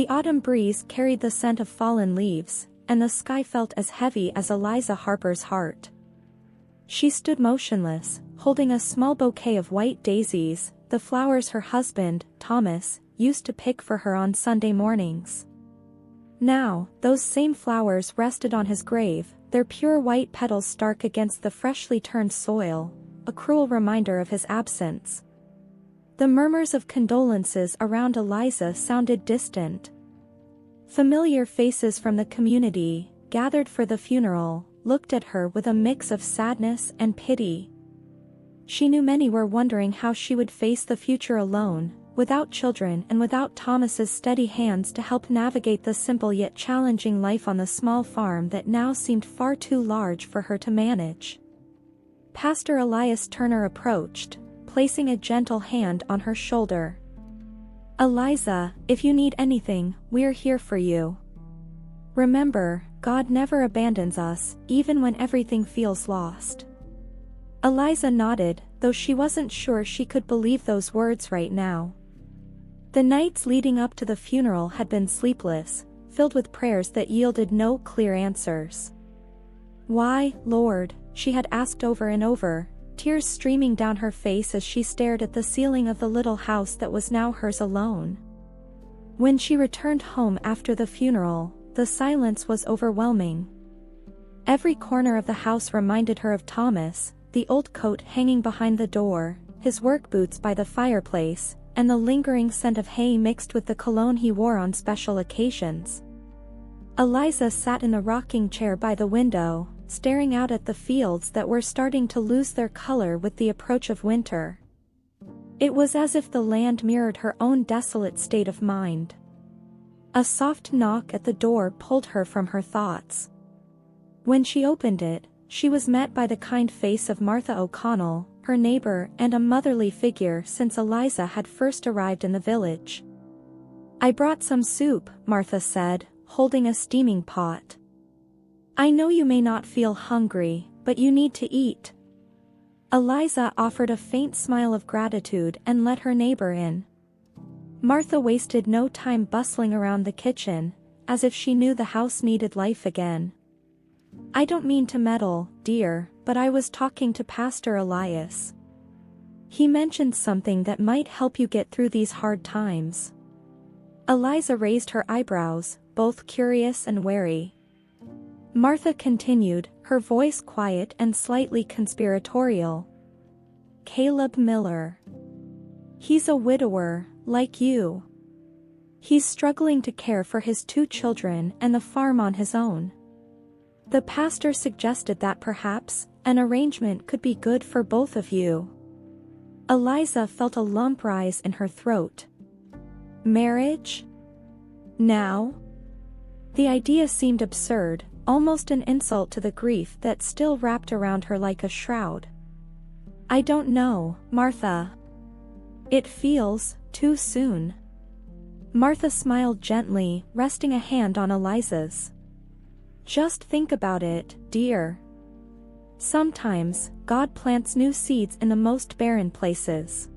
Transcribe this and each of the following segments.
The autumn breeze carried the scent of fallen leaves, and the sky felt as heavy as Eliza Harper's heart. She stood motionless, holding a small bouquet of white daisies, the flowers her husband, Thomas, used to pick for her on Sunday mornings. Now, those same flowers rested on his grave, their pure white petals stark against the freshly turned soil, a cruel reminder of his absence. The murmurs of condolences around Eliza sounded distant. Familiar faces from the community, gathered for the funeral, looked at her with a mix of sadness and pity. She knew many were wondering how she would face the future alone, without children and without Thomas's steady hands to help navigate the simple yet challenging life on the small farm that now seemed far too large for her to manage. Pastor Elias Turner approached, placing a gentle hand on her shoulder. "Eliza, if you need anything, we're here for you. Remember, God never abandons us, even when everything feels lost." Eliza nodded, though she wasn't sure she could believe those words right now. The nights leading up to the funeral had been sleepless, filled with prayers that yielded no clear answers. "Why, Lord?" she had asked over and over, tears streaming down her face as she stared at the ceiling of the little house that was now hers alone. When she returned home after the funeral, the silence was overwhelming. Every corner of the house reminded her of Thomas, the old coat hanging behind the door, his work boots by the fireplace, and the lingering scent of hay mixed with the cologne he wore on special occasions. Eliza sat in the rocking chair by the window, staring out at the fields that were starting to lose their color with the approach of winter. It was as if the land mirrored her own desolate state of mind. A soft knock at the door pulled her from her thoughts. When she opened it, she was met by the kind face of Martha O'Connell, her neighbor and a motherly figure since Eliza had first arrived in the village. "I brought some soup," Martha said, holding a steaming pot. "I know you may not feel hungry, but you need to eat." Eliza offered a faint smile of gratitude and let her neighbor in. Martha wasted no time bustling around the kitchen, as if she knew the house needed life again. "I don't mean to meddle, dear, but I was talking to Pastor Elias. He mentioned something that might help you get through these hard times." Eliza raised her eyebrows, both curious and wary. Martha continued, her voice quiet and slightly conspiratorial. "Caleb Miller. He's a widower, like you. He's struggling to care for his 2 children and the farm on his own. The pastor suggested that perhaps an arrangement could be good for both of you." Eliza felt a lump rise in her throat. Marriage? Now? The idea seemed absurd, almost an insult to the grief that still wrapped around her like a shroud. "I don't know, Martha. It feels too soon." Martha smiled gently, resting a hand on Eliza's. "Just think about it, dear. Sometimes, God plants new seeds in the most barren places."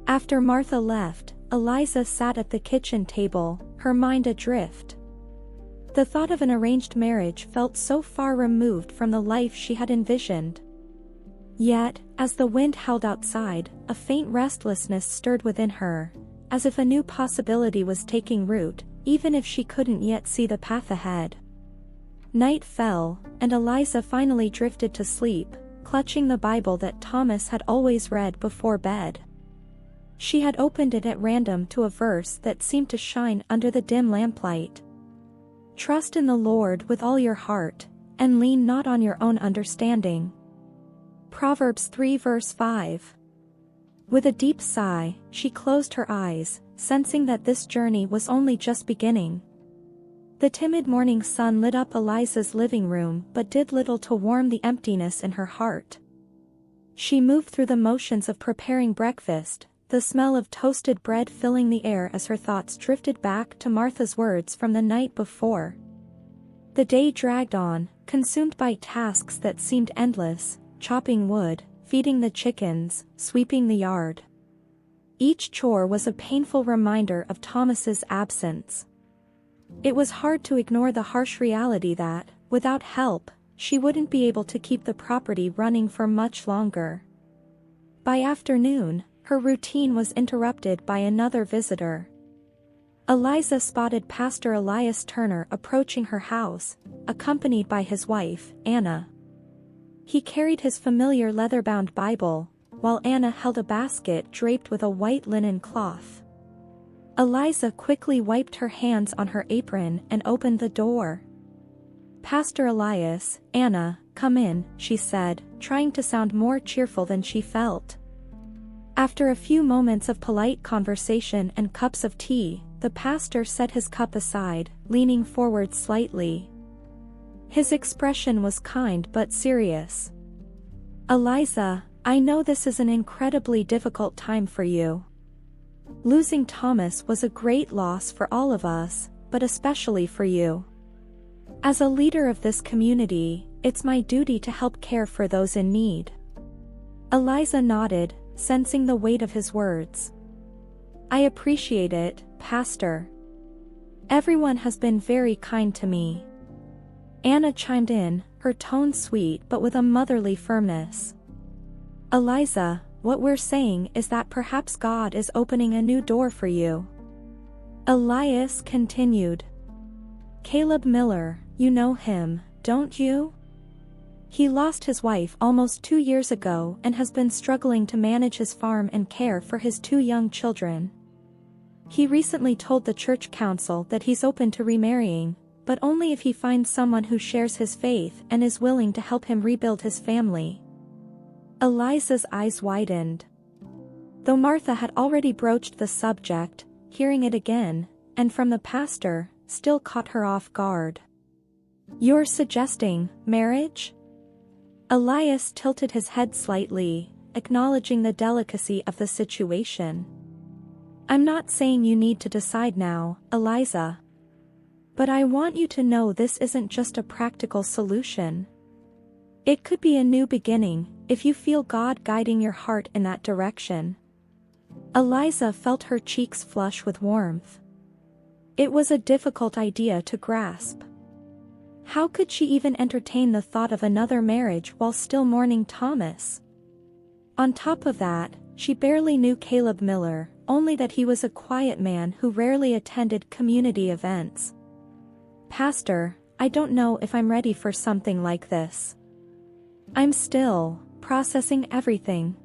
After Martha left, Eliza sat at the kitchen table, her mind adrift. The thought of an arranged marriage felt so far removed from the life she had envisioned. Yet, as the wind howled outside, a faint restlessness stirred within her, as if a new possibility was taking root, even if she couldn't yet see the path ahead. Night fell, and Eliza finally drifted to sleep, clutching the Bible that Thomas had always read before bed. She had opened it at random to a verse that seemed to shine under the dim lamplight. "Trust in the Lord with all your heart, and lean not on your own understanding." Proverbs 3 verse 5. With a deep sigh, she closed her eyes, sensing that this journey was only just beginning. The timid morning sun lit up Eliza's living room but did little to warm the emptiness in her heart. She moved through the motions of preparing breakfast, the smell of toasted bread filling the air as her thoughts drifted back to Martha's words from the night before. The day dragged on, consumed by tasks that seemed endless, chopping wood, feeding the chickens, sweeping the yard. Each chore was a painful reminder of Thomas's absence. It was hard to ignore the harsh reality that, without help, she wouldn't be able to keep the property running for much longer. By afternoon, her routine was interrupted by another visitor. Eliza spotted Pastor Elias Turner approaching her house, accompanied by his wife, Anna. He carried his familiar leather-bound Bible, while Anna held a basket draped with a white linen cloth. Eliza quickly wiped her hands on her apron and opened the door. "Pastor Elias, Anna, come in," she said, trying to sound more cheerful than she felt. After a few moments of polite conversation and cups of tea, the pastor set his cup aside, leaning forward slightly. His expression was kind but serious. "Eliza, I know this is an incredibly difficult time for you. Losing Thomas was a great loss for all of us, but especially for you. As a leader of this community, it's my duty to help care for those in need." Eliza nodded, sensing the weight of his words. "I appreciate it, Pastor. Everyone has been very kind to me." Anna chimed in, her tone sweet but with a motherly firmness. "Eliza, what we're saying is that perhaps God is opening a new door for you." Elias continued. "Caleb Miller, you know him, don't you? He lost his wife almost 2 years ago and has been struggling to manage his farm and care for his 2 young children. He recently told the church council that he's open to remarrying, but only if he finds someone who shares his faith and is willing to help him rebuild his family." Eliza's eyes widened. Though Martha had already broached the subject, hearing it again, and from the pastor, still caught her off guard. "You're suggesting marriage?" Elias tilted his head slightly, acknowledging the delicacy of the situation. "I'm not saying you need to decide now, Eliza. But I want you to know this isn't just a practical solution. It could be a new beginning, if you feel God guiding your heart in that direction." Eliza felt her cheeks flush with warmth. It was a difficult idea to grasp. How could she even entertain the thought of another marriage while still mourning Thomas? On top of that, she barely knew Caleb Miller, only that he was a quiet man who rarely attended community events. "Pastor, I don't know if I'm ready for something like this. I'm still processing everything."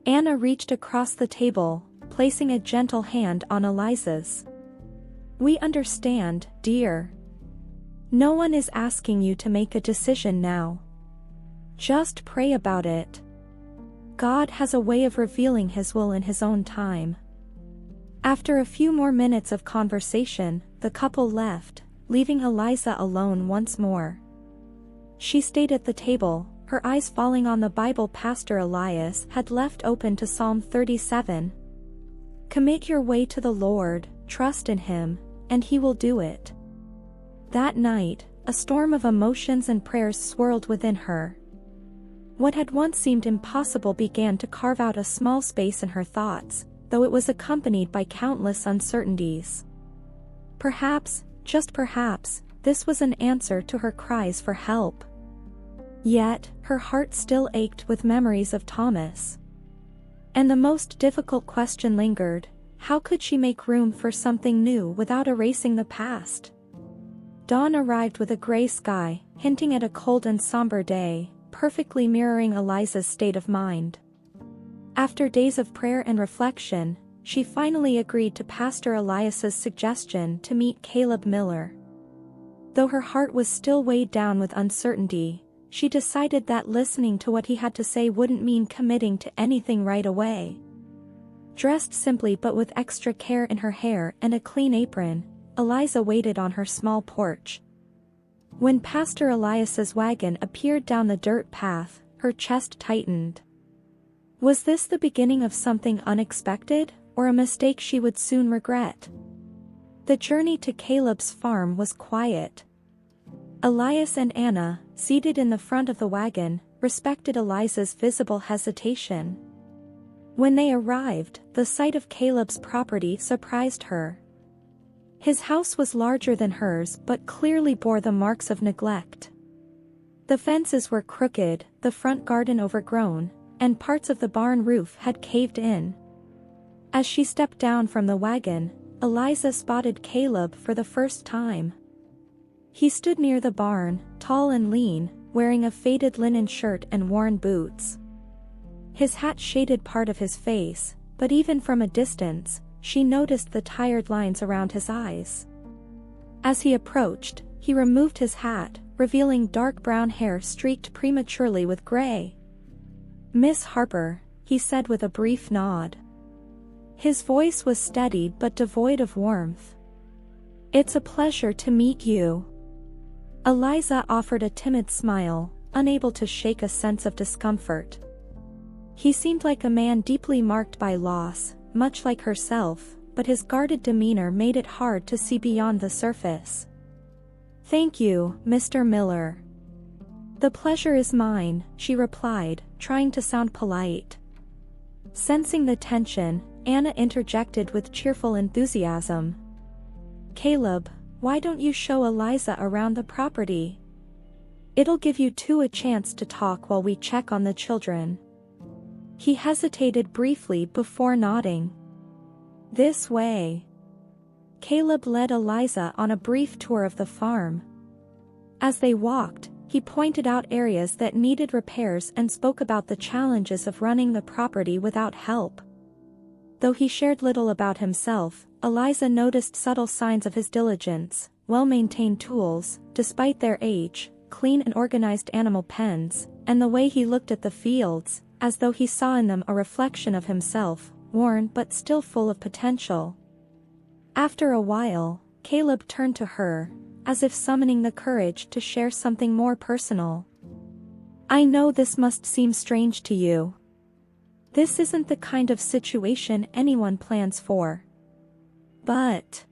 Anna reached across the table, placing a gentle hand on Eliza's. "We understand, dear. No one is asking you to make a decision now. Just pray about it. God has a way of revealing His will in His own time." After a few more minutes of conversation, the couple left, leaving Eliza alone once more. She stayed at the table, her eyes falling on the Bible Pastor Elias had left open to Psalm 37. "Commit your way to the Lord, trust in Him, and He will do it." That night, a storm of emotions and prayers swirled within her. What had once seemed impossible began to carve out a small space in her thoughts, though it was accompanied by countless uncertainties. Perhaps, just perhaps, this was an answer to her cries for help. Yet, her heart still ached with memories of Thomas. And the most difficult question lingered: how could she make room for something new without erasing the past? Dawn arrived with a gray sky, hinting at a cold and somber day, perfectly mirroring Eliza's state of mind. After days of prayer and reflection, she finally agreed to Pastor Elias's suggestion to meet Caleb Miller. Though her heart was still weighed down with uncertainty, she decided that listening to what he had to say wouldn't mean committing to anything right away. Dressed simply but with extra care in her hair and a clean apron, Eliza waited on her small porch. When Pastor Elias's wagon appeared down the dirt path, her chest tightened. Was this the beginning of something unexpected, or a mistake she would soon regret? The journey to Caleb's farm was quiet. Elias and Anna, seated in the front of the wagon, respected Eliza's visible hesitation. When they arrived, the sight of Caleb's property surprised her. His house was larger than hers but clearly bore the marks of neglect. The fences were crooked, the front garden overgrown, and parts of the barn roof had caved in. As she stepped down from the wagon, Eliza spotted Caleb for the first time. He stood near the barn, tall and lean, wearing a faded linen shirt and worn boots. His hat shaded part of his face, but even from a distance, she noticed the tired lines around his eyes. As he approached, he removed his hat, revealing dark brown hair streaked prematurely with gray. "Miss Harper," he said with a brief nod. His voice was steady but devoid of warmth. "It's a pleasure to meet you." Eliza offered a timid smile, unable to shake a sense of discomfort. He seemed like a man deeply marked by loss, much like herself, but his guarded demeanor made it hard to see beyond the surface. "Thank you, Mr. Miller." "The pleasure is mine," she replied, trying to sound polite. Sensing the tension, Anna interjected with cheerful enthusiasm. "Caleb, why don't you show Eliza around the property? It'll give you two a chance to talk while we check on the children." He hesitated briefly before nodding. "This way." Caleb led Eliza on a brief tour of the farm. As they walked, he pointed out areas that needed repairs and spoke about the challenges of running the property without help. Though he shared little about himself, Eliza noticed subtle signs of his diligence: well-maintained tools, despite their age, clean and organized animal pens, and the way he looked at the fields, as though he saw in them a reflection of himself, worn but still full of potential. After a while, Caleb turned to her, as if summoning the courage to share something more personal. "I know this must seem strange to you. This isn't the kind of situation anyone plans for. But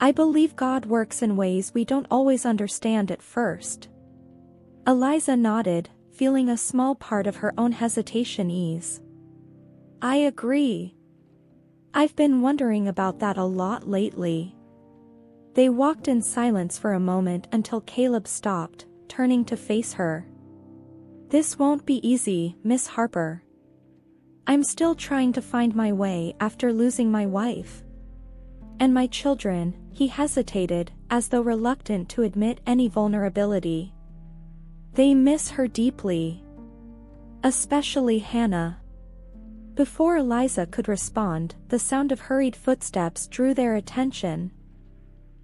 I believe God works in ways we don't always understand at first." Eliza nodded, feeling a small part of her own hesitation ease. "I agree. I've been wondering about that a lot lately." They walked in silence for a moment until Caleb stopped, turning to face her. "This won't be easy, Miss Harper. I'm still trying to find my way after losing my wife. And my children." He hesitated, as though reluctant to admit any vulnerability. "They miss her deeply. Especially Hannah." Before Eliza could respond, the sound of hurried footsteps drew their attention.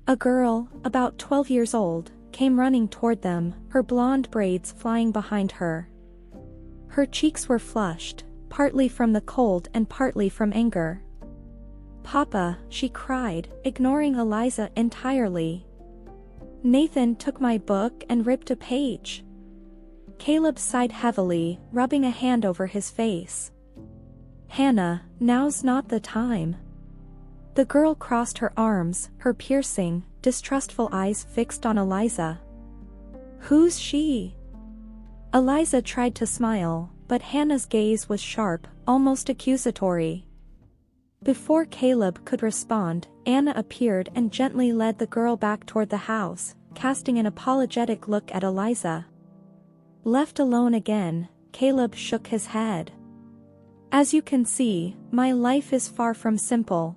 A girl, about 12 years old, came running toward them, her blonde braids flying behind her. Her cheeks were flushed, partly from the cold and partly from anger. "Papa," she cried, ignoring Eliza entirely. "Nathan took my book and ripped a page." Caleb sighed heavily, rubbing a hand over his face. "Hannah, now's not the time." The girl crossed her arms, her piercing, distrustful eyes fixed on Eliza. "Who's she?" Eliza tried to smile, but Hannah's gaze was sharp, almost accusatory. Before Caleb could respond, Anna appeared and gently led the girl back toward the house, casting an apologetic look at Eliza. Left alone again, Caleb shook his head. "As you can see, my life is far from simple."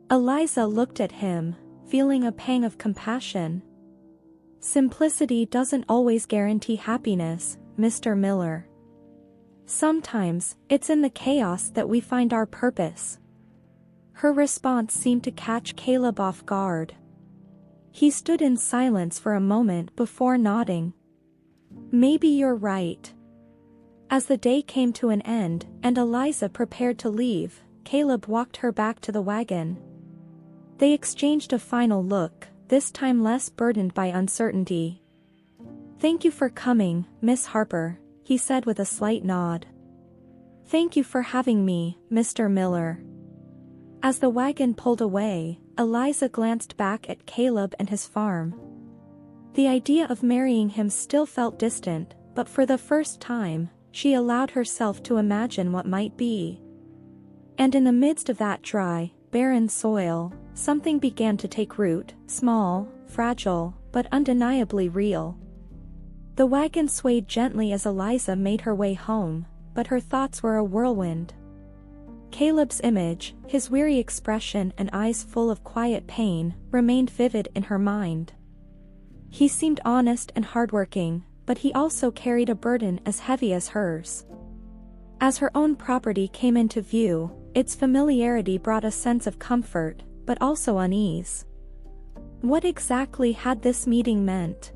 Eliza looked at him, feeling a pang of compassion. "Simplicity doesn't always guarantee happiness, Mr. Miller. Sometimes, it's in the chaos that we find our purpose." Her response seemed to catch Caleb off guard. He stood in silence for a moment before nodding. "Maybe you're right." As the day came to an end, and Eliza prepared to leave, Caleb walked her back to the wagon. They exchanged a final look, this time less burdened by uncertainty. "Thank you for coming, Miss Harper," he said with a slight nod. "Thank you for having me, Mr. Miller." As the wagon pulled away, Eliza glanced back at Caleb and his farm. The idea of marrying him still felt distant, but for the first time, she allowed herself to imagine what might be. And in the midst of that dry, barren soil, something began to take root, small, fragile, but undeniably real. The wagon swayed gently as Eliza made her way home, but her thoughts were a whirlwind. Caleb's image, his weary expression and eyes full of quiet pain, remained vivid in her mind. He seemed honest and hardworking, but he also carried a burden as heavy as hers. As her own property came into view, its familiarity brought a sense of comfort, but also unease. What exactly had this meeting meant?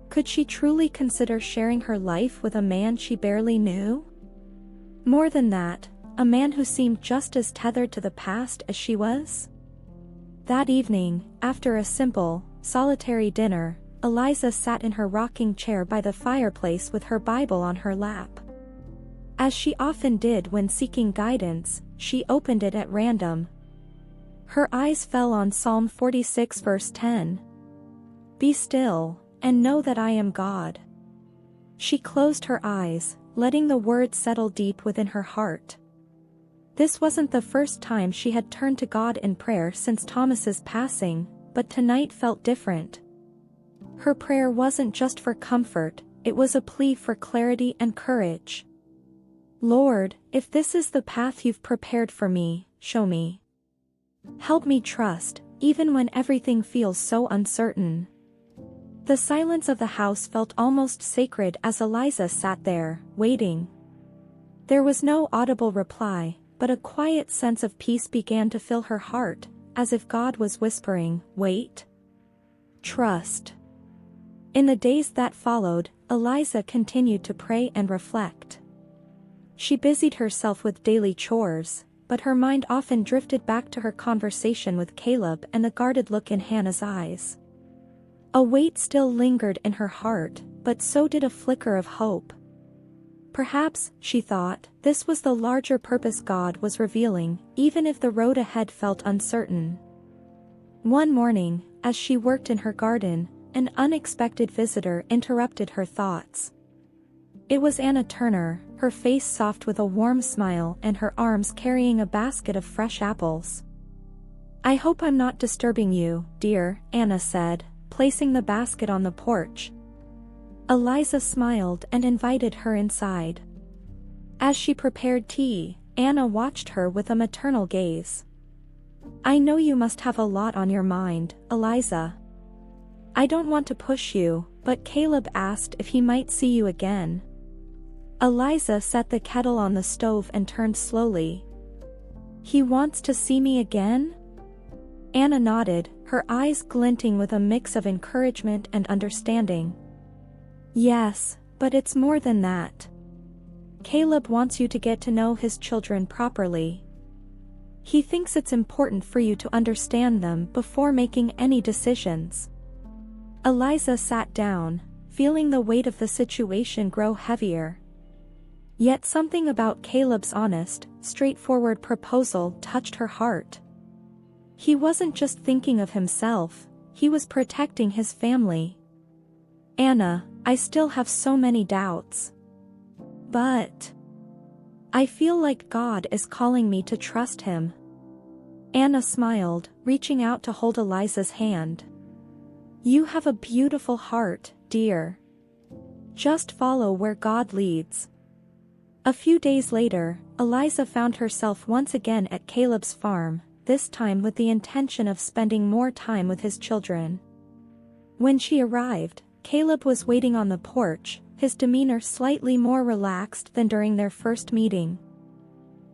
Could she truly consider sharing her life with a man she barely knew? More than that, a man who seemed just as tethered to the past as she was? That evening, after a simple, solitary dinner, Eliza sat in her rocking chair by the fireplace with her Bible on her lap. As she often did when seeking guidance, she opened it at random. Her eyes fell on Psalm 46 verse 10. "Be still, and know that I am God." She closed her eyes, letting the words settle deep within her heart. This wasn't the first time she had turned to God in prayer since Thomas's passing, but tonight felt different. Her prayer wasn't just for comfort, it was a plea for clarity and courage. "Lord, if this is the path you've prepared for me, show me. Help me trust, even when everything feels so uncertain." The silence of the house felt almost sacred as Eliza sat there, waiting. There was no audible reply, but a quiet sense of peace began to fill her heart, as if God was whispering, "Wait. Trust." In the days that followed, Eliza continued to pray and reflect. She busied herself with daily chores, but her mind often drifted back to her conversation with Caleb and the guarded look in Hannah's eyes. A weight still lingered in her heart, but so did a flicker of hope. Perhaps, she thought, this was the larger purpose God was revealing, even if the road ahead felt uncertain. One morning, as she worked in her garden, an unexpected visitor interrupted her thoughts. It was Anna Turner, her face soft with a warm smile and her arms carrying a basket of fresh apples. "I hope I'm not disturbing you, dear," Anna said, placing the basket on the porch. Eliza smiled and invited her inside. As she prepared tea, Anna watched her with a maternal gaze. "I know you must have a lot on your mind, Eliza. I don't want to push you, but Caleb asked if he might see you again." Eliza set the kettle on the stove and turned slowly. "He wants to see me again?" Anna nodded, her eyes glinting with a mix of encouragement and understanding. "Yes, but it's more than that. Caleb wants you to get to know his children properly. He thinks it's important for you to understand them before making any decisions." Eliza sat down, feeling the weight of the situation grow heavier. Yet something about Caleb's honest, straightforward proposal touched her heart. He wasn't just thinking of himself, he was protecting his family. "Anna, I still have so many doubts. But I feel like God is calling me to trust him." Anna smiled, reaching out to hold Eliza's hand. "You have a beautiful heart, dear. Just follow where God leads." A few days later, Eliza found herself once again at Caleb's farm, this time with the intention of spending more time with his children. When she arrived, Caleb was waiting on the porch, his demeanor slightly more relaxed than during their first meeting.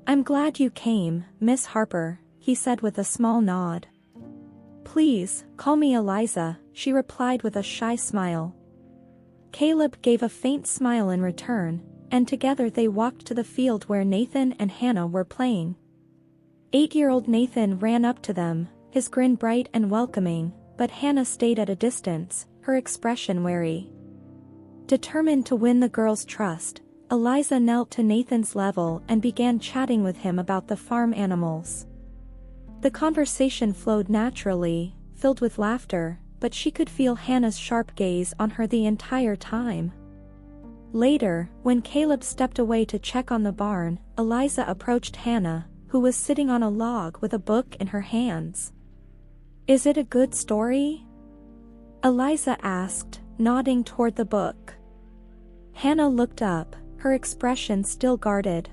"I'm glad you came, Miss Harper," he said with a small nod. "Please, call me Eliza," she replied with a shy smile. Caleb gave a faint smile in return, and together they walked to the field where Nathan and Hannah were playing. 8-year-old Nathan ran up to them, his grin bright and welcoming, but Hannah stayed at a distance, her expression wary. Determined to win the girls' trust, Eliza knelt to Nathan's level and began chatting with him about the farm animals. The conversation flowed naturally, filled with laughter, but she could feel Hannah's sharp gaze on her the entire time. Later, when Caleb stepped away to check on the barn, Eliza approached Hannah, who was sitting on a log with a book in her hands. Is it a good story? Eliza asked, nodding toward the book. Hannah looked up, her expression still guarded.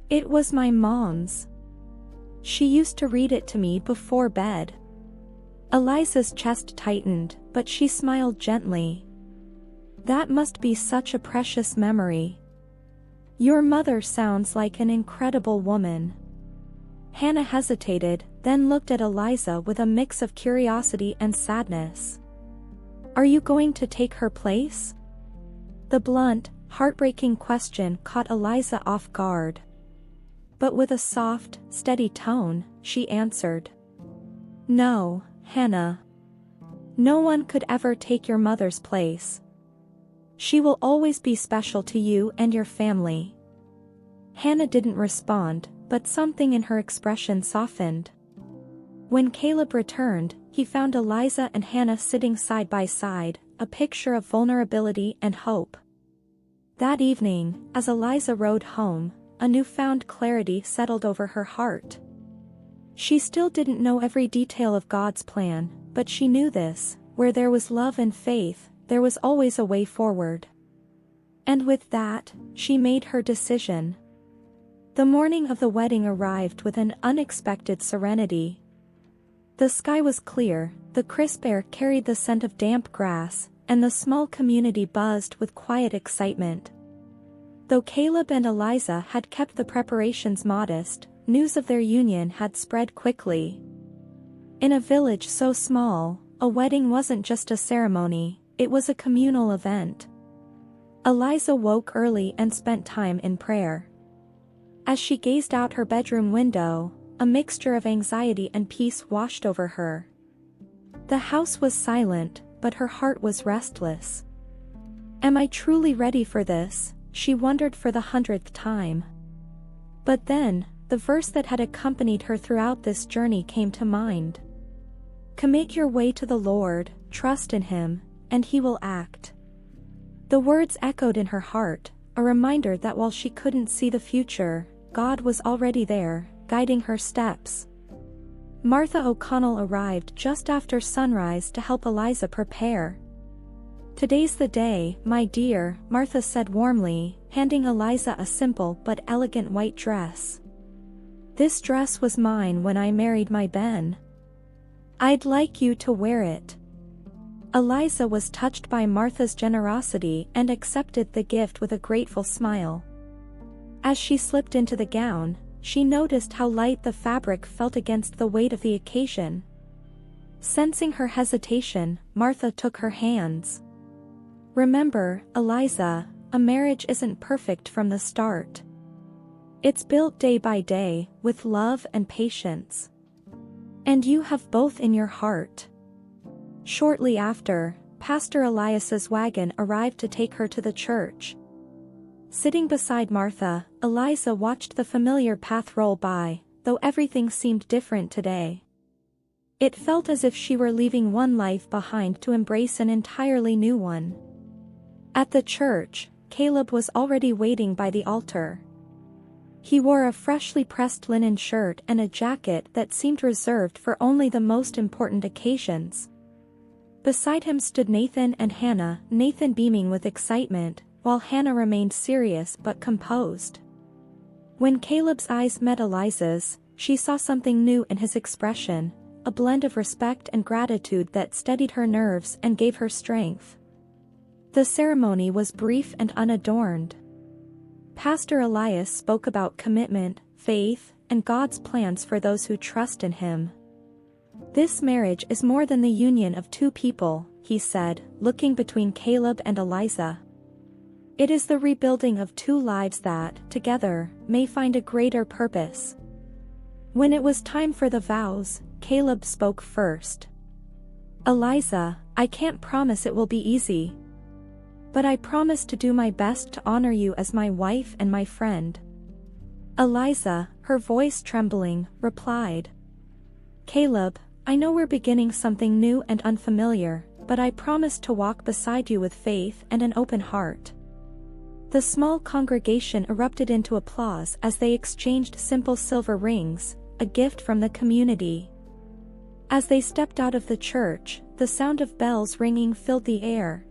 It was my mom's. She used to read it to me before bed. Eliza's chest tightened, but she smiled gently. That must be such a precious memory. Your mother sounds like an incredible woman. Hannah hesitated, then looked at Eliza with a mix of curiosity and sadness. Are you going to take her place? The blunt, heartbreaking question caught Eliza off guard. But with a soft, steady tone, she answered. No, Hannah. No one could ever take your mother's place. She will always be special to you and your family. Hannah didn't respond, but something in her expression softened. When Caleb returned, he found Eliza and Hannah sitting side by side, a picture of vulnerability and hope. That evening, as Eliza rode home, a newfound clarity settled over her heart. She still didn't know every detail of God's plan, but she knew this: where there was love and faith, there was always a way forward. And with that, she made her decision. The morning of the wedding arrived with an unexpected serenity. The sky was clear, the crisp air carried the scent of damp grass, and the small community buzzed with quiet excitement. Though Caleb and Eliza had kept the preparations modest, news of their union had spread quickly. In a village so small, a wedding wasn't just a ceremony, it was a communal event. Eliza woke early and spent time in prayer. As she gazed out her bedroom window, a mixture of anxiety and peace washed over her. The house was silent, but her heart was restless. Am I truly ready for this? She wondered for the 100th time. But then, the verse that had accompanied her throughout this journey came to mind. Commit your way to the Lord, trust in Him, and He will act. The words echoed in her heart, a reminder that while she couldn't see the future, God was already there, guiding her steps. Martha O'Connell arrived just after sunrise to help Eliza prepare. Today's the day, my dear, Martha said warmly, handing Eliza a simple but elegant white dress. This dress was mine when I married my Ben. I'd like you to wear it. Eliza was touched by Martha's generosity and accepted the gift with a grateful smile. As she slipped into the gown, she noticed how light the fabric felt against the weight of the occasion. Sensing her hesitation, Martha took her hands. Remember, Eliza, a marriage isn't perfect from the start. It's built day by day, with love and patience. And you have both in your heart. Shortly after, Pastor Elias's wagon arrived to take her to the church. Sitting beside Martha, Eliza watched the familiar path roll by, though everything seemed different today. It felt as if she were leaving one life behind to embrace an entirely new one. At the church, Caleb was already waiting by the altar. He wore a freshly pressed linen shirt and a jacket that seemed reserved for only the most important occasions. Beside him stood Nathan and Hannah, Nathan beaming with excitement, while Hannah remained serious but composed. When Caleb's eyes met Eliza's, she saw something new in his expression, a blend of respect and gratitude that steadied her nerves and gave her strength. The ceremony was brief and unadorned. Pastor Elias spoke about commitment, faith, and God's plans for those who trust in Him. This marriage is more than the union of two people, he said, looking between Caleb and Eliza. It is the rebuilding of two lives that, together, may find a greater purpose. When it was time for the vows, Caleb spoke first. Eliza, I can't promise it will be easy. But I promise to do my best to honor you as my wife and my friend. Eliza, her voice trembling, replied. Caleb, I know we're beginning something new and unfamiliar, but I promise to walk beside you with faith and an open heart. The small congregation erupted into applause as they exchanged simple silver rings, a gift from the community. As they stepped out of the church, the sound of bells ringing filled the air.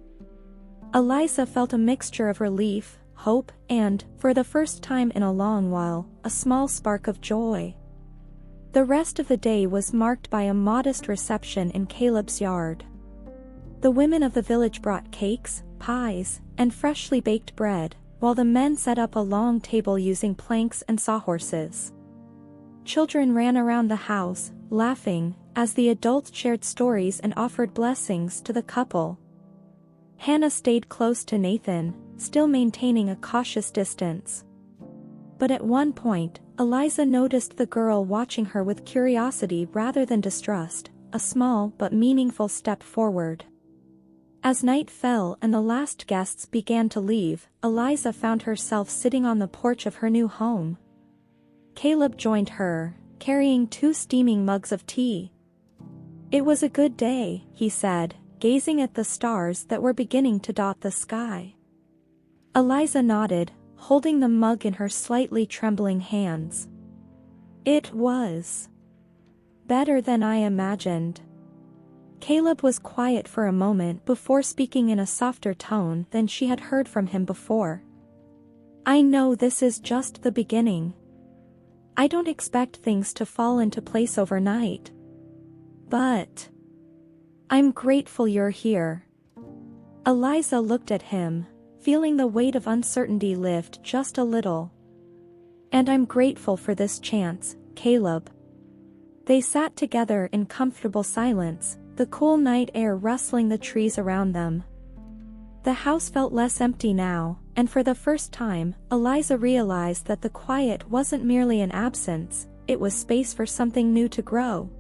Eliza felt a mixture of relief, hope, and, for the first time in a long while, a small spark of joy. The rest of the day was marked by a modest reception in Caleb's yard. The women of the village brought cakes, pies, and freshly baked bread, while the men set up a long table using planks and sawhorses. Children ran around the house, laughing, as the adults shared stories and offered blessings to the couple. Hannah stayed close to Nathan, still maintaining a cautious distance. But at one point, Eliza noticed the girl watching her with curiosity rather than distrust, a small but meaningful step forward. As night fell and the last guests began to leave, Eliza found herself sitting on the porch of her new home. Caleb joined her, carrying 2 steaming mugs of tea. "It was a good day," he said, gazing at the stars that were beginning to dot the sky. Eliza nodded, holding the mug in her slightly trembling hands. "It was better than I imagined." Caleb was quiet for a moment before speaking in a softer tone than she had heard from him before. "I know this is just the beginning. I don't expect things to fall into place overnight. But I'm grateful you're here." Eliza looked at him, feeling the weight of uncertainty lift just a little. "And I'm grateful for this chance, Caleb." They sat together in comfortable silence, the cool night air rustling the trees around them. The house felt less empty now, and for the first time, Eliza realized that the quiet wasn't merely an absence, it was space for something new to grow.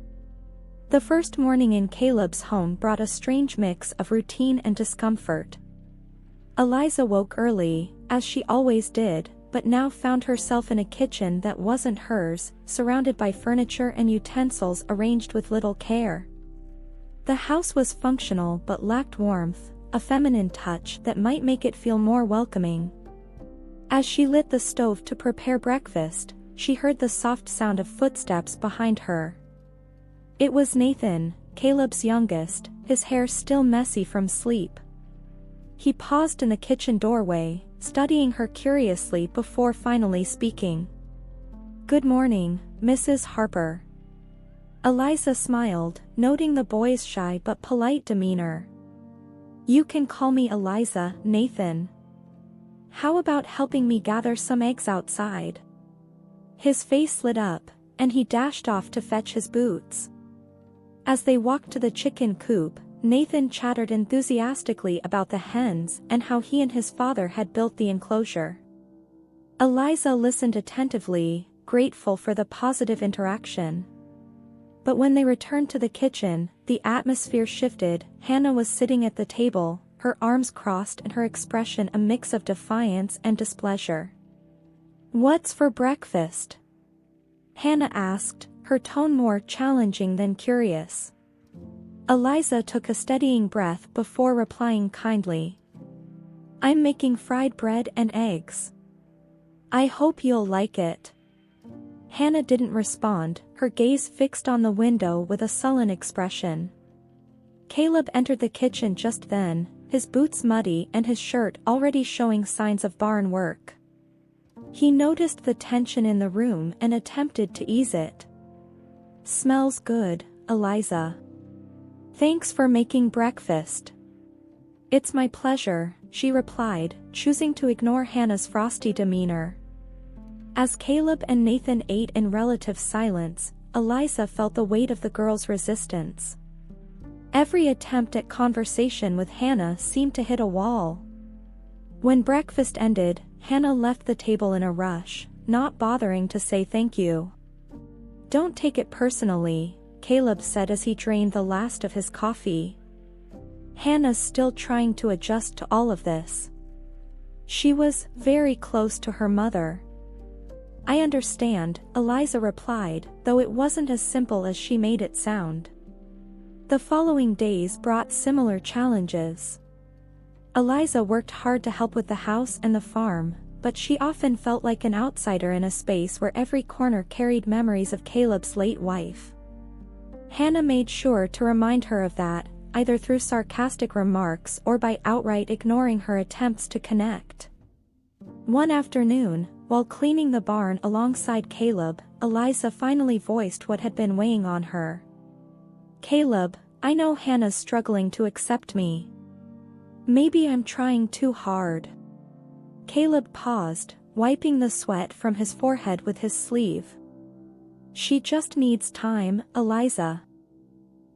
The first morning in Caleb's home brought a strange mix of routine and discomfort. Eliza woke early, as she always did, but now found herself in a kitchen that wasn't hers, surrounded by furniture and utensils arranged with little care. The house was functional but lacked warmth, a feminine touch that might make it feel more welcoming. As she lit the stove to prepare breakfast, she heard the soft sound of footsteps behind her. It was Nathan, Caleb's youngest, his hair still messy from sleep. He paused in the kitchen doorway, studying her curiously before finally speaking. "Good morning, Mrs. Harper." Eliza smiled, noting the boy's shy but polite demeanor. "You can call me Eliza, Nathan. How about helping me gather some eggs outside?" His face lit up, and he dashed off to fetch his boots. As they walked to the chicken coop, Nathan chattered enthusiastically about the hens and how he and his father had built the enclosure. Eliza listened attentively, grateful for the positive interaction. But when they returned to the kitchen, the atmosphere shifted. Hannah was sitting at the table, her arms crossed and her expression a mix of defiance and displeasure. "What's for breakfast?" Hannah asked, her tone more challenging than curious. Eliza took a steadying breath before replying kindly. "I'm making fried bread and eggs. I hope you'll like it." Hannah didn't respond, her gaze fixed on the window with a sullen expression. Caleb entered the kitchen just then, his boots muddy and his shirt already showing signs of barn work. He noticed the tension in the room and attempted to ease it. "Smells good, Eliza. Thanks for making breakfast." "It's my pleasure," she replied, choosing to ignore Hannah's frosty demeanor. As Caleb and Nathan ate in relative silence, Eliza felt the weight of the girl's resistance. Every attempt at conversation with Hannah seemed to hit a wall. When breakfast ended, Hannah left the table in a rush, not bothering to say thank you. "Don't take it personally," Caleb said as he drained the last of his coffee. Hannah's still trying to adjust to all of this. She was very close to her mother. "I understand," Eliza replied, though it wasn't as simple as she made it sound. The following days brought similar challenges. Eliza worked hard to help with the house and the farm, but she often felt like an outsider in a space where every corner carried memories of Caleb's late wife. Hannah made sure to remind her of that, either through sarcastic remarks or by outright ignoring her attempts to connect. One afternoon, while cleaning the barn alongside Caleb, Eliza finally voiced what had been weighing on her. "Caleb, I know Hannah's struggling to accept me. Maybe I'm trying too hard." Caleb paused, wiping the sweat from his forehead with his sleeve. "She just needs time, Eliza.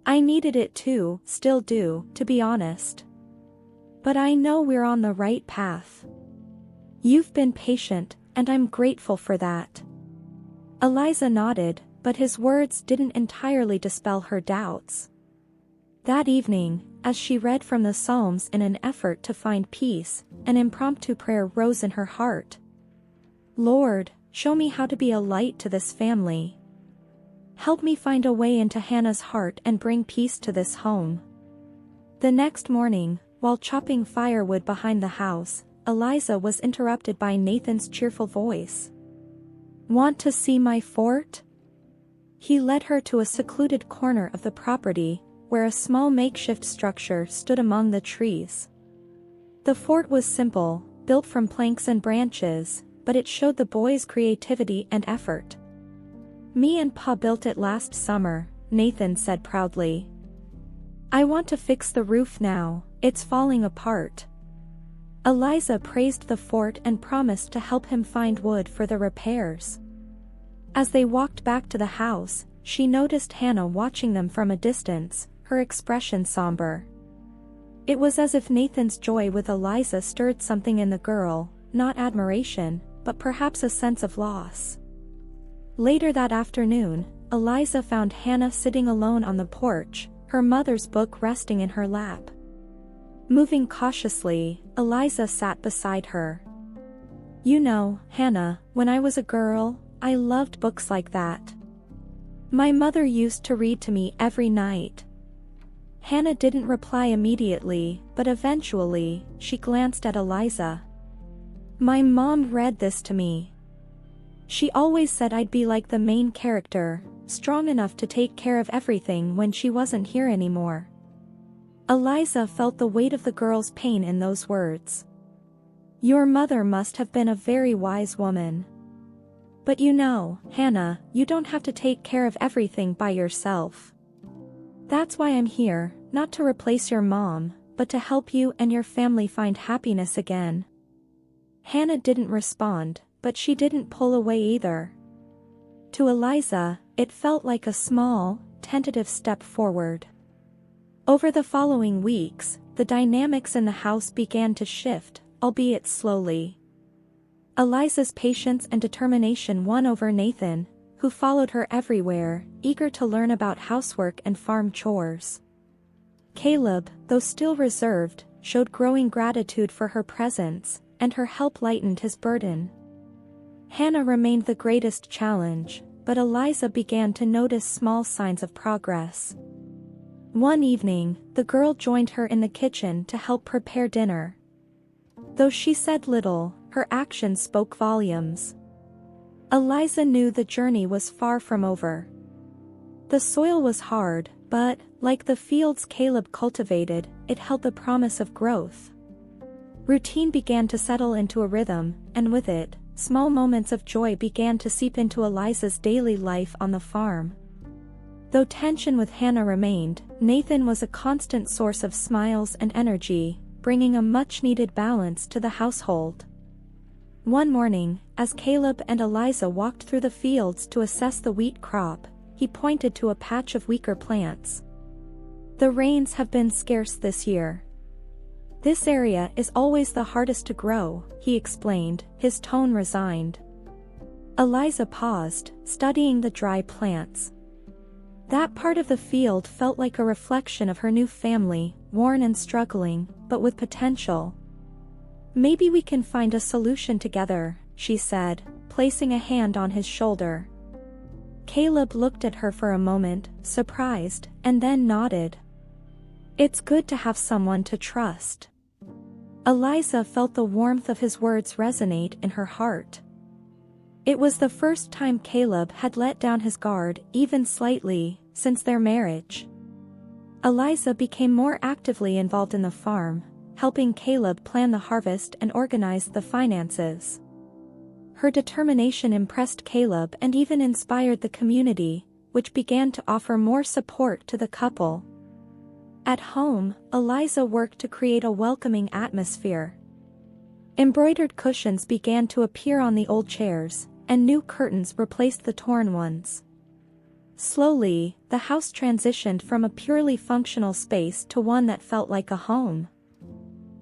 I needed it too, still do, to be honest. But I know we're on the right path. You've been patient, and I'm grateful for that." Eliza nodded, but his words didn't entirely dispel her doubts. That evening, as she read from the Psalms in an effort to find peace, an impromptu prayer rose in her heart. "Lord, show me how to be a light to this family. Help me find a way into Hannah's heart and bring peace to this home." The next morning, while chopping firewood behind the house, Eliza was interrupted by Nathan's cheerful voice. "Want to see my fort?" He led her to a secluded corner of the property, where a small makeshift structure stood among the trees. The fort was simple, built from planks and branches, but it showed the boys' creativity and effort. "Me and Pa built it last summer," Nathan said proudly. "I want to fix the roof now, it's falling apart." Eliza praised the fort and promised to help him find wood for the repairs. As they walked back to the house, she noticed Hannah watching them from a distance, her expression somber. It was as if Nathan's joy with Eliza stirred something in the girl, not admiration, but perhaps a sense of loss. Later that afternoon, Eliza found Hannah sitting alone on the porch, her mother's book resting in her lap. Moving cautiously, Eliza sat beside her. "You know, Hannah, when I was a girl, I loved books like that. My mother used to read to me every night." Hannah didn't reply immediately, but eventually, she glanced at Eliza. "My mom read this to me. She always said I'd be like the main character, strong enough to take care of everything when she wasn't here anymore." Eliza felt the weight of the girl's pain in those words. "Your mother must have been a very wise woman. But you know, Hannah, you don't have to take care of everything by yourself. That's why I'm here, not to replace your mom, but to help you and your family find happiness again." Hannah didn't respond, but she didn't pull away either. To Eliza, it felt like a small, tentative step forward. Over the following weeks, the dynamics in the house began to shift, albeit slowly. Eliza's patience and determination won over Nathan, who followed her everywhere, eager to learn about housework and farm chores. Caleb, though still reserved, showed growing gratitude for her presence, and her help lightened his burden. Hannah remained the greatest challenge, but Eliza began to notice small signs of progress. One evening, the girl joined her in the kitchen to help prepare dinner. Though she said little, her actions spoke volumes. Eliza knew the journey was far from over. The soil was hard, but, like the fields Caleb cultivated, it held the promise of growth. Routine began to settle into a rhythm, and with it, small moments of joy began to seep into Eliza's daily life on the farm. Though tension with Hannah remained, Nathan was a constant source of smiles and energy, bringing a much-needed balance to the household. One morning, as Caleb and Eliza walked through the fields to assess the wheat crop, he pointed to a patch of weaker plants. "The rains have been scarce this year. This area is always the hardest to grow," he explained, his tone resigned. Eliza paused, studying the dry plants. That part of the field felt like a reflection of her new family, worn and struggling, but with potential. "Maybe we can find a solution together," she said, placing a hand on his shoulder. Caleb looked at her for a moment, surprised, and then nodded. "It's good to have someone to trust." Eliza felt the warmth of his words resonate in her heart. It was the first time Caleb had let down his guard, even slightly, since their marriage. Eliza became more actively involved in the farm, helping Caleb plan the harvest and organize the finances. Her determination impressed Caleb and even inspired the community, which began to offer more support to the couple. At home, Eliza worked to create a welcoming atmosphere. Embroidered cushions began to appear on the old chairs, and new curtains replaced the torn ones. Slowly, the house transitioned from a purely functional space to one that felt like a home.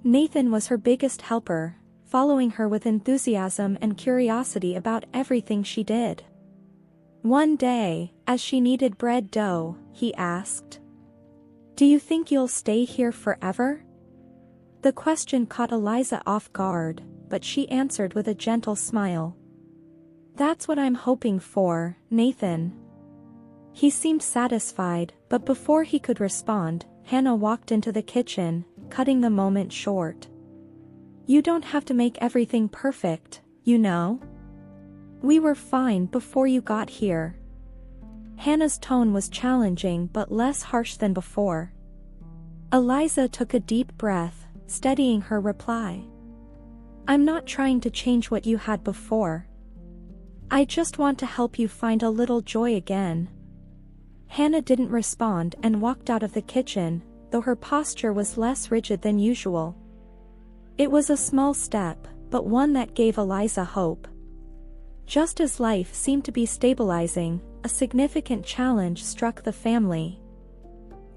Nathan was her biggest helper, following her with enthusiasm and curiosity about everything she did. One day, as she needed bread dough, he asked, "Do you think you'll stay here forever?" The question caught Eliza off guard, but she answered with a gentle smile. "That's what I'm hoping for, Nathan." He seemed satisfied, but before he could respond, Hannah walked into the kitchen, cutting the moment short. "You don't have to make everything perfect, you know? We were fine before you got here." Hannah's tone was challenging but less harsh than before. Eliza took a deep breath, steadying her reply. "I'm not trying to change what you had before. I just want to help you find a little joy again." Hannah didn't respond and walked out of the kitchen, though her posture was less rigid than usual. It was a small step, but one that gave Eliza hope. Just as life seemed to be stabilizing, a significant challenge struck the family.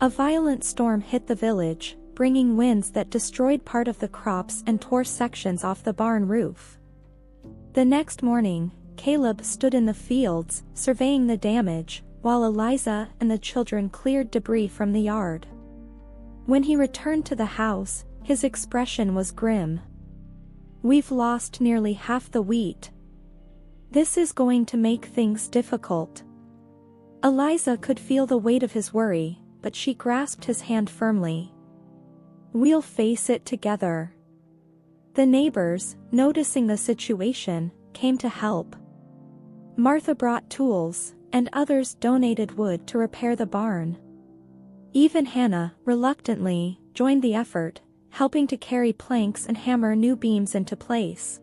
A violent storm hit the village, bringing winds that destroyed part of the crops and tore sections off the barn roof. The next morning, Caleb stood in the fields, surveying the damage, while Eliza and the children cleared debris from the yard. When he returned to the house, his expression was grim. "We've lost nearly half the wheat. This is going to make things difficult." Eliza could feel the weight of his worry, but she grasped his hand firmly. "We'll face it together." The neighbors, noticing the situation, came to help. Martha brought tools, and others donated wood to repair the barn. Even Hannah, reluctantly, joined the effort, helping to carry planks and hammer new beams into place.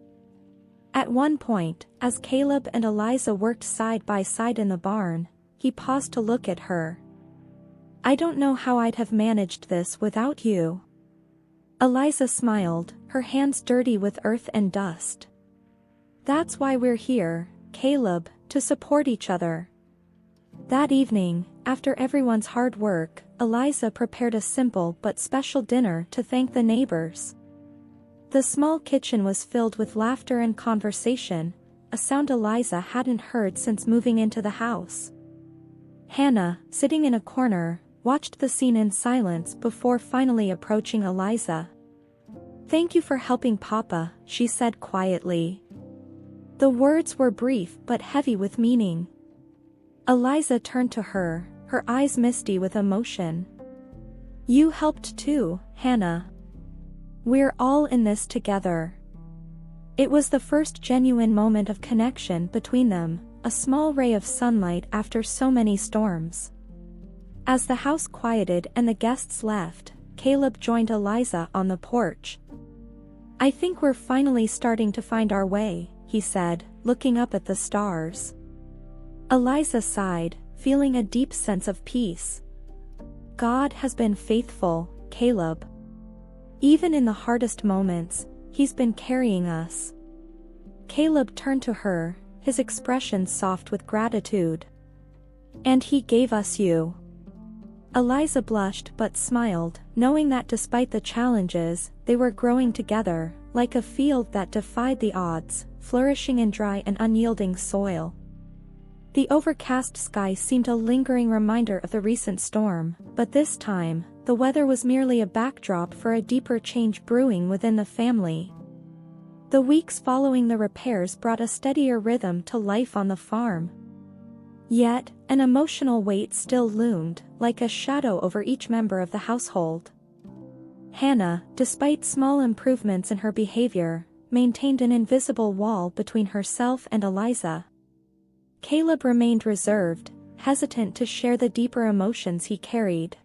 At one point, as Caleb and Eliza worked side by side in the barn, he paused to look at her. "I don't know how I'd have managed this without you." Eliza smiled, her hands dirty with earth and dust. "That's why we're here, Caleb, to support each other." That evening, after everyone's hard work, Eliza prepared a simple but special dinner to thank the neighbors. The small kitchen was filled with laughter and conversation, a sound Eliza hadn't heard since moving into the house. Hannah, sitting in a corner, watched the scene in silence before finally approaching Eliza. "Thank you for helping Papa," she said quietly. The words were brief but heavy with meaning. Eliza turned to her, her eyes misty with emotion. "You helped too, Hannah. We're all in this together." It was the first genuine moment of connection between them, a small ray of sunlight after so many storms. As the house quieted and the guests left, Caleb joined Eliza on the porch. "I think we're finally starting to find our way," he said, looking up at the stars. Eliza sighed, feeling a deep sense of peace. "God has been faithful, Caleb. Even in the hardest moments, He's been carrying us." Caleb turned to her, his expression soft with gratitude. "And He gave us you." Eliza blushed but smiled, knowing that despite the challenges, they were growing together, like a field that defied the odds, flourishing in dry and unyielding soil. The overcast sky seemed a lingering reminder of the recent storm, but this time, the weather was merely a backdrop for a deeper change brewing within the family. The weeks following the repairs brought a steadier rhythm to life on the farm. Yet, an emotional weight still loomed, like a shadow over each member of the household. Hannah, despite small improvements in her behavior, maintained an invisible wall between herself and Eliza. Caleb remained reserved, hesitant to share the deeper emotions he carried.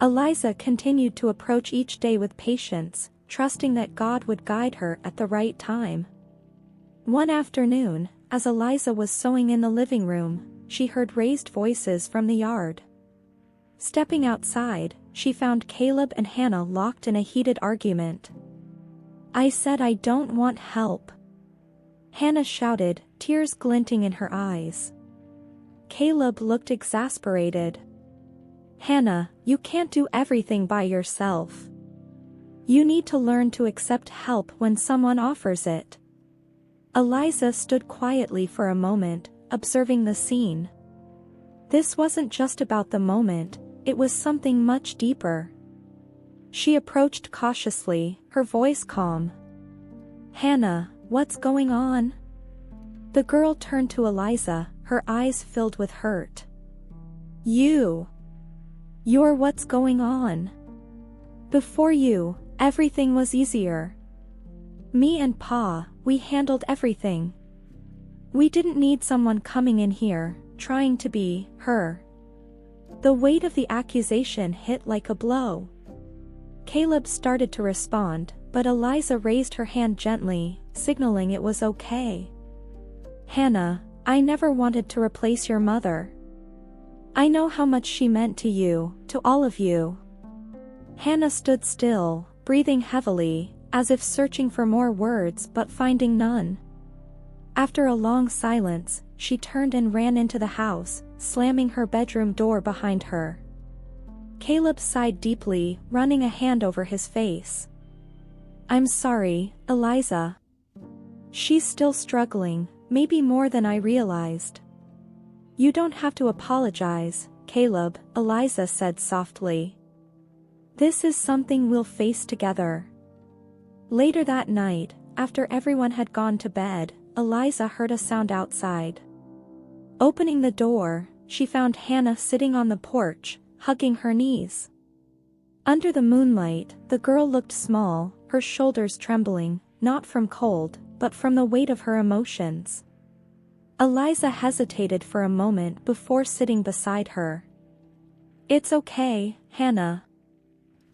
Eliza continued to approach each day with patience, trusting that God would guide her at the right time. One afternoon, as Eliza was sewing in the living room, she heard raised voices from the yard. Stepping outside, she found Caleb and Hannah locked in a heated argument. "I said I don't want help," Hannah shouted, tears glinting in her eyes. Caleb looked exasperated. "Hannah, you can't do everything by yourself. You need to learn to accept help when someone offers it." Eliza stood quietly for a moment, observing the scene. This wasn't just about the moment, it was something much deeper. She approached cautiously, her voice calm. "Hannah, what's going on?" The girl turned to Eliza, her eyes filled with hurt. You're what's going on. Before you, everything was easier. Me and Pa, we handled everything. We didn't need someone coming in here, trying to be her." The weight of the accusation hit like a blow. Caleb started to respond, but Eliza raised her hand gently, signaling it was okay. "Hannah, I never wanted to replace your mother. I know how much she meant to you, to all of you." Hannah stood still, breathing heavily, as if searching for more words but finding none. After a long silence, she turned and ran into the house, slamming her bedroom door behind her. Caleb sighed deeply, running a hand over his face. "I'm sorry, Eliza. She's still struggling, maybe more than I realized." "You don't have to apologize, Caleb," Eliza said softly. "This is something we'll face together." Later that night, after everyone had gone to bed, Eliza heard a sound outside. Opening the door, she found Hannah sitting on the porch, hugging her knees. Under the moonlight, the girl looked small, her shoulders trembling, not from cold, but from the weight of her emotions. Eliza hesitated for a moment before sitting beside her. "It's okay, Hannah.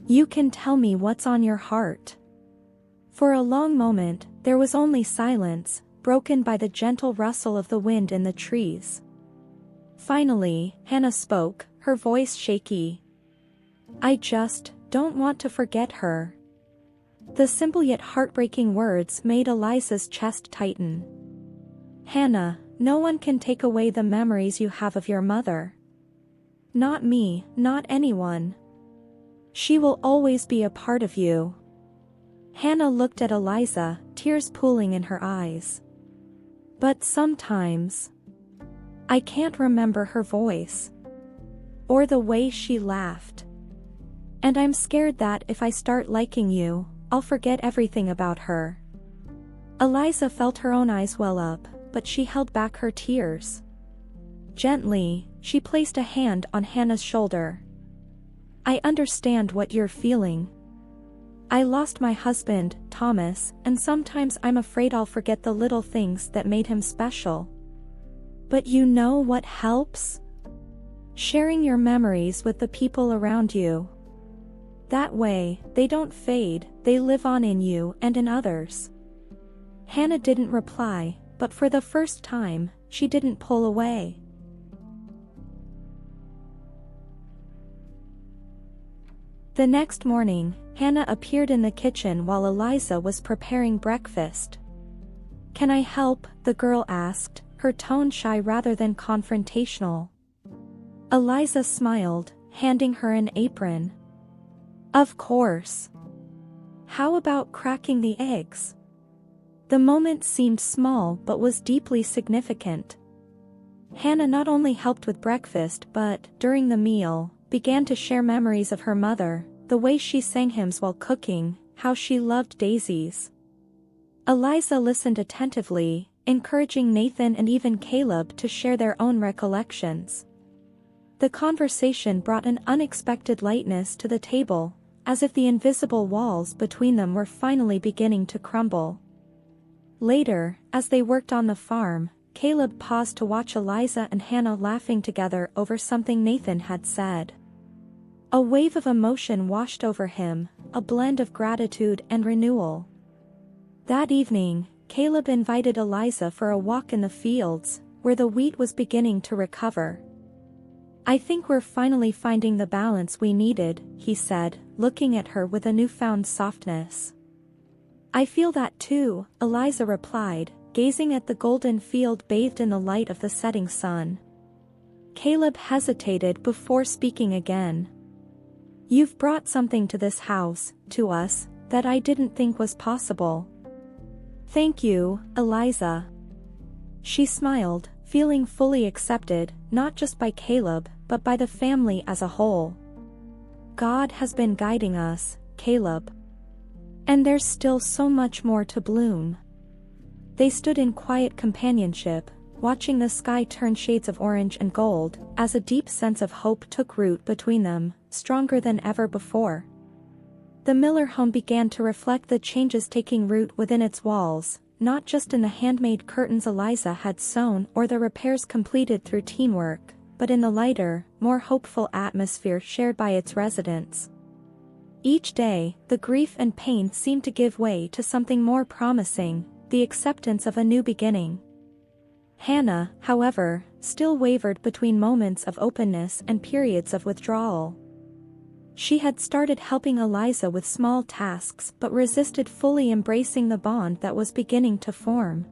You can tell me what's on your heart." For a long moment, there was only silence, broken by the gentle rustle of the wind in the trees. Finally, Hannah spoke, her voice shaky. "I just don't want to forget her." The simple yet heartbreaking words made Eliza's chest tighten. "Hannah, no one can take away the memories you have of your mother. Not me, not anyone. She will always be a part of you." Hannah looked at Eliza, tears pooling in her eyes. "But sometimes I can't remember her voice. Or the way she laughed. And I'm scared that if I start liking you, I'll forget everything about her." Eliza felt her own eyes well up, but she held back her tears. Gently, she placed a hand on Hannah's shoulder. "I understand what you're feeling. I lost my husband, Thomas, and sometimes I'm afraid I'll forget the little things that made him special. But you know what helps? Sharing your memories with the people around you. That way, they don't fade, they live on in you and in others." Hannah didn't reply, but for the first time, she didn't pull away. The next morning, Hannah appeared in the kitchen while Eliza was preparing breakfast. "Can I help?" the girl asked, her tone shy rather than confrontational. Eliza smiled, handing her an apron. "Of course. How about cracking the eggs?" The moment seemed small but was deeply significant. Hannah not only helped with breakfast but, during the meal, began to share memories of her mother, the way she sang hymns while cooking, how she loved daisies. Eliza listened attentively, encouraging Nathan and even Caleb to share their own recollections. The conversation brought an unexpected lightness to the table, as if the invisible walls between them were finally beginning to crumble. Later, as they worked on the farm, Caleb paused to watch Eliza and Hannah laughing together over something Nathan had said. A wave of emotion washed over him, a blend of gratitude and renewal. That evening, Caleb invited Eliza for a walk in the fields, where the wheat was beginning to recover. "I think we're finally finding the balance we needed," he said, looking at her with a newfound softness. "I feel that too," Eliza replied, gazing at the golden field bathed in the light of the setting sun. Caleb hesitated before speaking again. "You've brought something to this house, to us, that I didn't think was possible." "Thank you, Eliza." She smiled, feeling fully accepted, not just by Caleb, but by the family as a whole. "God has been guiding us, Caleb. And there's still so much more to bloom." They stood in quiet companionship, watching the sky turn shades of orange and gold, as a deep sense of hope took root between them, stronger than ever before. The Miller home began to reflect the changes taking root within its walls, not just in the handmade curtains Eliza had sewn or the repairs completed through teamwork, but in the lighter, more hopeful atmosphere shared by its residents. Each day, the grief and pain seemed to give way to something more promising, the acceptance of a new beginning. Hannah, however, still wavered between moments of openness and periods of withdrawal. She had started helping Eliza with small tasks but resisted fully embracing the bond that was beginning to form.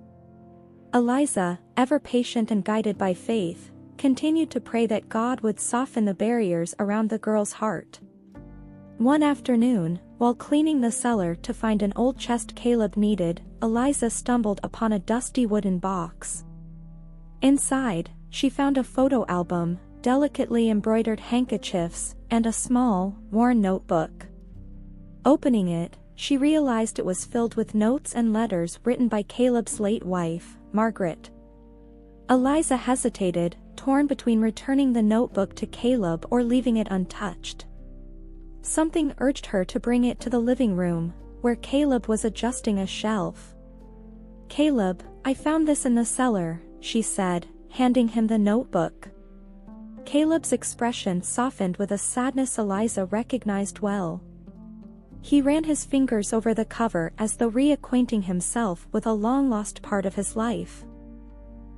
Eliza, ever patient and guided by faith, continued to pray that God would soften the barriers around the girl's heart. One afternoon, while cleaning the cellar to find an old chest Caleb needed, Eliza stumbled upon a dusty wooden box. Inside, she found a photo album, delicately embroidered handkerchiefs, and a small, worn notebook. Opening it, she realized it was filled with notes and letters written by Caleb's late wife, Margaret. Eliza hesitated, torn between returning the notebook to Caleb or leaving it untouched. Something urged her to bring it to the living room, where Caleb was adjusting a shelf. "Caleb, I found this in the cellar," she said, handing him the notebook. Caleb's expression softened with a sadness Eliza recognized well. He ran his fingers over the cover as though reacquainting himself with a long-lost part of his life.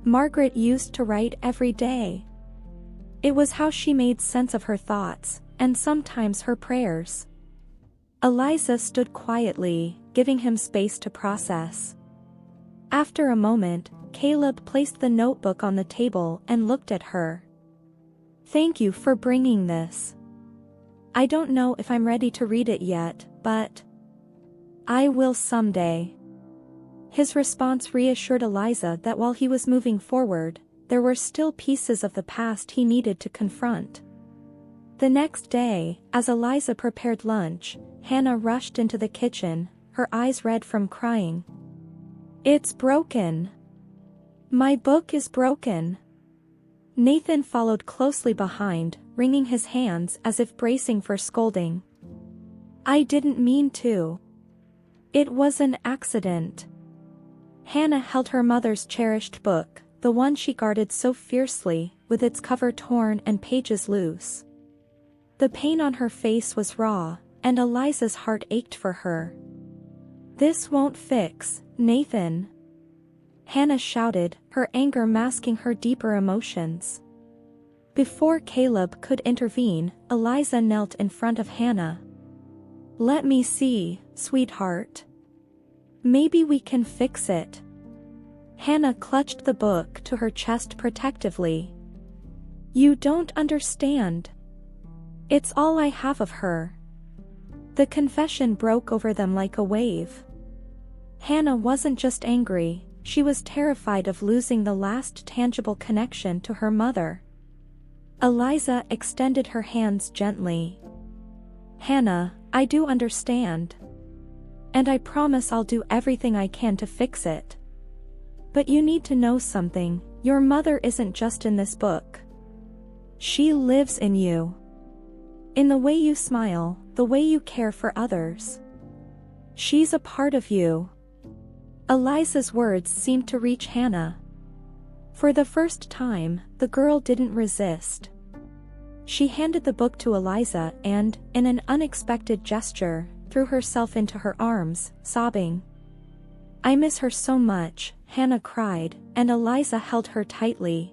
Margaret used to write every day. It was how she made sense of her thoughts, and sometimes her prayers. Eliza stood quietly, giving him space to process. After a moment, Caleb placed the notebook on the table and looked at her. "Thank you for bringing this. I don't know if I'm ready to read it yet, but I will someday." His response reassured Eliza that while he was moving forward, there were still pieces of the past he needed to confront. The next day, as Eliza prepared lunch, Hannah rushed into the kitchen, her eyes red from crying. "It's broken. My book is broken." Nathan followed closely behind, wringing his hands as if bracing for scolding. "I didn't mean to. It was an accident." Hannah held her mother's cherished book, the one she guarded so fiercely, with its cover torn and pages loose. The pain on her face was raw, and Eliza's heart ached for her. "This won't fix, Nathan," Hannah shouted, her anger masking her deeper emotions. Before Caleb could intervene, Eliza knelt in front of Hannah. "Let me see, sweetheart. Maybe we can fix it." Hannah clutched the book to her chest protectively. "You don't understand. It's all I have of her." The confession broke over them like a wave. Hannah wasn't just angry, she was terrified of losing the last tangible connection to her mother. Eliza extended her hands gently. "Hannah, I do understand. And I promise I'll do everything I can to fix it. But you need to know something, your mother isn't just in this book. She lives in you. In the way you smile, the way you care for others. She's a part of you." Eliza's words seemed to reach Hannah. For the first time, the girl didn't resist. She handed the book to Eliza and, in an unexpected gesture, threw herself into her arms, sobbing. "I miss her so much," Hannah cried, and Eliza held her tightly.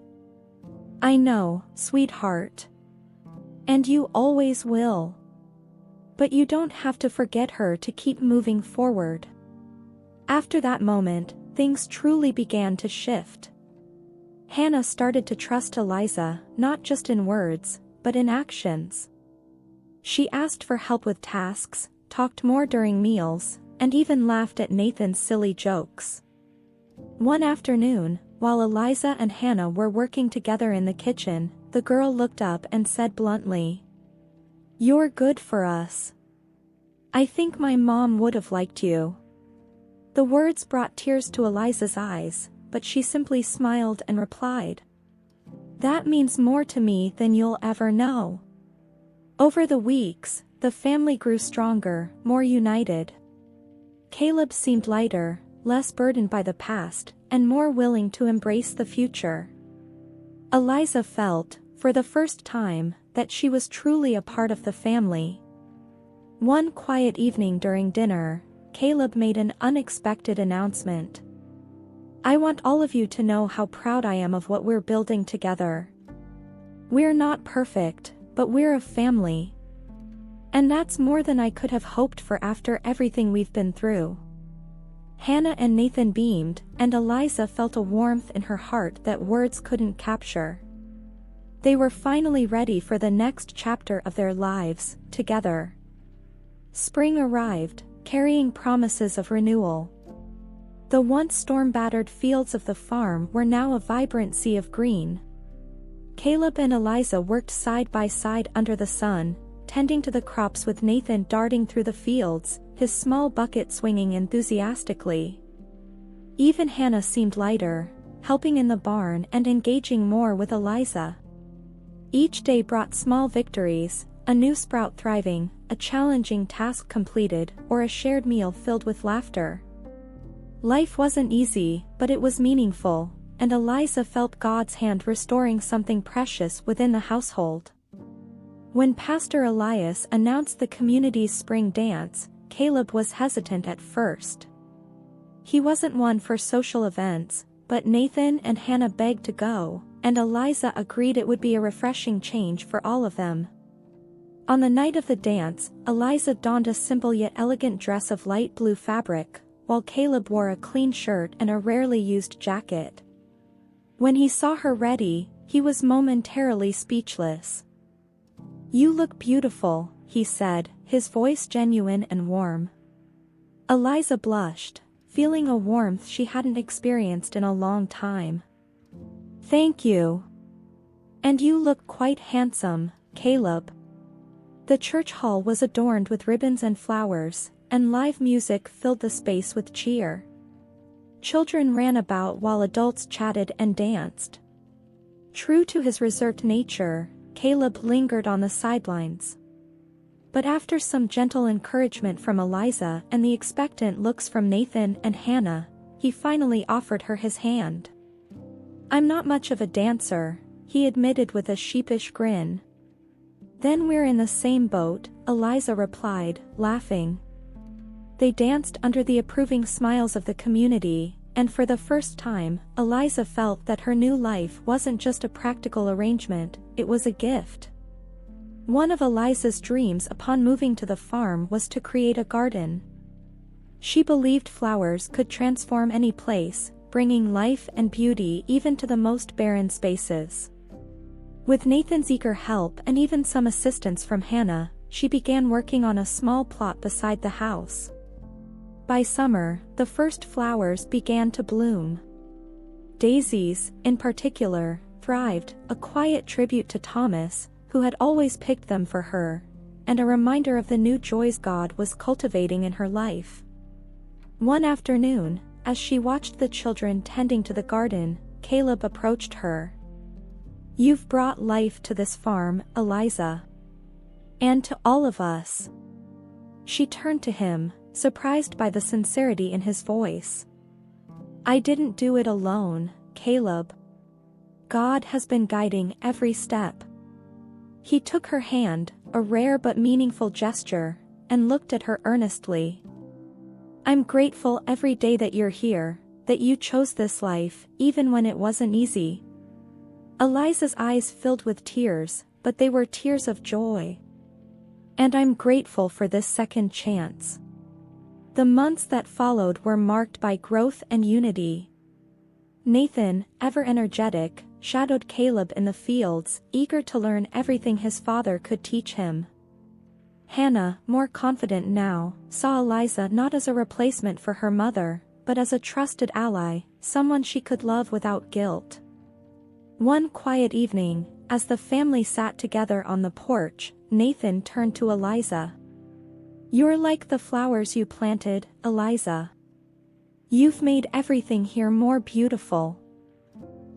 "I know, sweetheart. And you always will. But you don't have to forget her to keep moving forward." After that moment, things truly began to shift. Hannah started to trust Eliza, not just in words, but in actions. She asked for help with tasks, talked more during meals, and even laughed at Nathan's silly jokes. One afternoon, while Eliza and Hannah were working together in the kitchen, the girl looked up and said bluntly, "You're good for us. I think my mom would have liked you." The words brought tears to Eliza's eyes, but she simply smiled and replied, "That means more to me than you'll ever know." Over the weeks, the family grew stronger, more united. Caleb seemed lighter, less burdened by the past, and more willing to embrace the future. Eliza felt, for the first time, that she was truly a part of the family. One quiet evening during dinner, Caleb made an unexpected announcement. "I want all of you to know how proud I am of what we're building together. We're not perfect, but we're a family. And that's more than I could have hoped for after everything we've been through." Hannah and Nathan beamed, and Eliza felt a warmth in her heart that words couldn't capture. They were finally ready for the next chapter of their lives, together. Spring arrived, carrying promises of renewal. The once storm-battered fields of the farm were now a vibrant sea of green. Caleb and Eliza worked side by side under the sun, tending to the crops with Nathan darting through the fields, his small bucket swinging enthusiastically. Even Hannah seemed lighter, helping in the barn and engaging more with Eliza. Each day brought small victories, a new sprout thriving, a challenging task completed, or a shared meal filled with laughter. Life wasn't easy, but it was meaningful, and Eliza felt God's hand restoring something precious within the household. When Pastor Elias announced the community's spring dance, Caleb was hesitant at first. He wasn't one for social events, but Nathan and Hannah begged to go, and Eliza agreed it would be a refreshing change for all of them. On the night of the dance, Eliza donned a simple yet elegant dress of light blue fabric, while Caleb wore a clean shirt and a rarely used jacket. When he saw her ready, he was momentarily speechless. "You look beautiful," he said, his voice genuine and warm. Eliza blushed, feeling a warmth she hadn't experienced in a long time. "Thank you. And you look quite handsome, Caleb." The church hall was adorned with ribbons and flowers, and live music filled the space with cheer. Children ran about while adults chatted and danced. True to his reserved nature, Caleb lingered on the sidelines. But after some gentle encouragement from Eliza and the expectant looks from Nathan and Hannah, he finally offered her his hand. "I'm not much of a dancer," he admitted with a sheepish grin. "Then we're in the same boat," Eliza replied, laughing. They danced under the approving smiles of the community, and for the first time, Eliza felt that her new life wasn't just a practical arrangement, it was a gift. One of Eliza's dreams upon moving to the farm was to create a garden. She believed flowers could transform any place, bringing life and beauty even to the most barren spaces. With Nathan's eager help and even some assistance from Hannah, she began working on a small plot beside the house. By summer, the first flowers began to bloom. Daisies, in particular, thrived, a quiet tribute to Thomas, who had always picked them for her, and a reminder of the new joys God was cultivating in her life. One afternoon, as she watched the children tending to the garden, Caleb approached her. "You've brought life to this farm, Eliza. And to all of us." She turned to him, surprised by the sincerity in his voice. "I didn't do it alone, Caleb. God has been guiding every step. He took her hand, a rare but meaningful gesture, and looked at her earnestly. I'm grateful every day that you're here, that you chose this life, even when it wasn't easy. Eliza's eyes filled with tears, but they were tears of joy. And I'm grateful for this second chance. The months that followed were marked by growth and unity. Nathan, ever energetic, shadowed Caleb in the fields, eager to learn everything his father could teach him. Hannah, more confident now, saw Eliza not as a replacement for her mother, but as a trusted ally, someone she could love without guilt. One quiet evening, as the family sat together on the porch, Nathan turned to Eliza. You're like the flowers you planted, Eliza. You've made everything here more beautiful.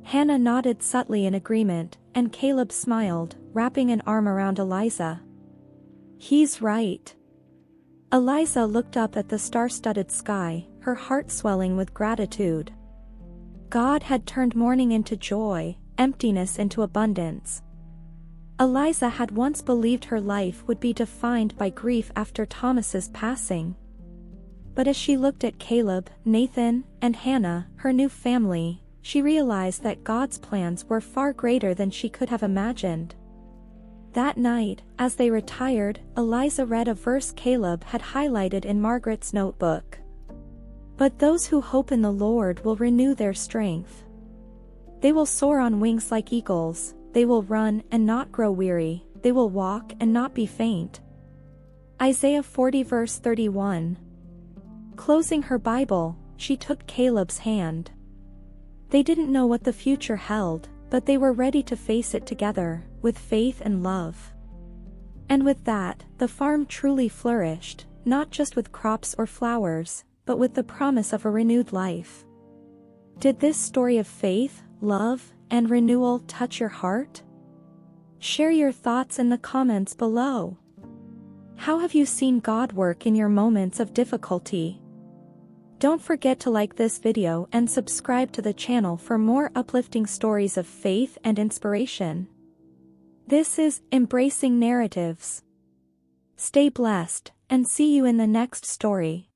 Hannah nodded subtly in agreement, and Caleb smiled, wrapping an arm around Eliza. He's right. Eliza looked up at the star-studded sky, her heart swelling with gratitude. God had turned mourning into joy, emptiness into abundance. Eliza had once believed her life would be defined by grief after Thomas's passing. But as she looked at Caleb, Nathan, and Hannah, her new family, she realized that God's plans were far greater than she could have imagined. That night, as they retired, Eliza read a verse Caleb had highlighted in Margaret's notebook. But those who hope in the Lord will renew their strength. They will soar on wings like eagles, they will run and not grow weary, they will walk and not be faint. Isaiah 40 verse 31. Closing her Bible, she took Caleb's hand. They didn't know what the future held, but they were ready to face it together, with faith and love. And with that, the farm truly flourished, not just with crops or flowers, but with the promise of a renewed life. Did this story of faith, love, and renewal touch your heart? Share your thoughts in the comments below. How have you seen God work in your moments of difficulty? Don't forget to like this video and subscribe to the channel for more uplifting stories of faith and inspiration. This is Embracing Narratives. Stay blessed, and see you in the next story.